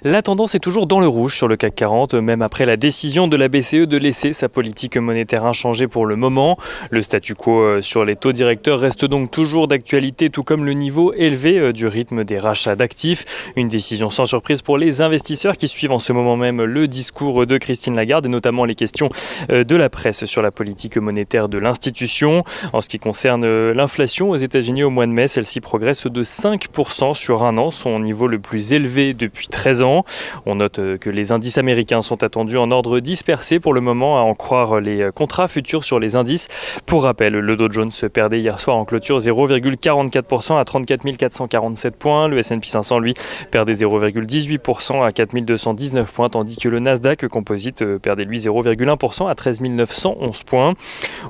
La tendance est toujours dans le rouge sur le CAC 40, même après la décision de la BCE de laisser sa politique monétaire inchangée pour le moment. Le statu quo sur les taux directeurs reste donc toujours d'actualité, tout comme le niveau élevé du rythme des rachats d'actifs. Une décision sans surprise pour les investisseurs qui suivent en ce moment même le discours de Christine Lagarde et notamment les questions de la presse sur la politique monétaire de l'institution. En ce qui concerne l'inflation aux États-Unis au mois de mai, celle-ci progresse de 5% sur un an, son niveau le plus élevé depuis 13 ans. On note que les indices américains sont attendus en ordre dispersé pour le moment, à en croire les contrats futurs sur les indices. Pour rappel, le Dow Jones perdait hier soir en clôture 0,44% à 34 447 points. Le S&P 500, lui, perdait 0,18% à 4 219 points, tandis que le Nasdaq Composite perdait, lui, 0,1% à 13 911 points.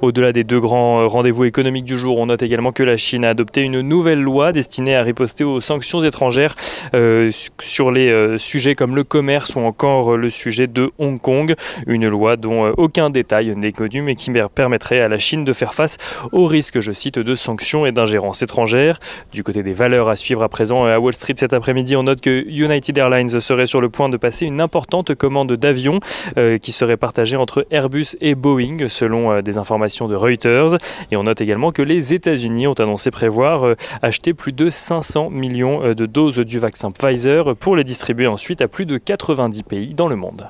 Au-delà des deux grands rendez-vous économiques du jour, on note également que la Chine a adopté une nouvelle loi destinée à riposter aux sanctions étrangères sur les sujets comme le commerce ou encore le sujet de Hong Kong. Une loi dont aucun détail n'est connu mais qui permettrait à la Chine de faire face au risque, je cite, de sanctions et d'ingérence étrangère. Du côté des valeurs à suivre à présent à Wall Street cet après-midi, on note que United Airlines serait sur le point de passer une importante commande d'avions qui serait partagée entre Airbus et Boeing selon des informations de Reuters. Et on note également que les États-Unis ont annoncé prévoir acheter plus de 500 millions de doses du vaccin Pfizer pour les distribuer ensuite à plus de 90 pays dans le monde.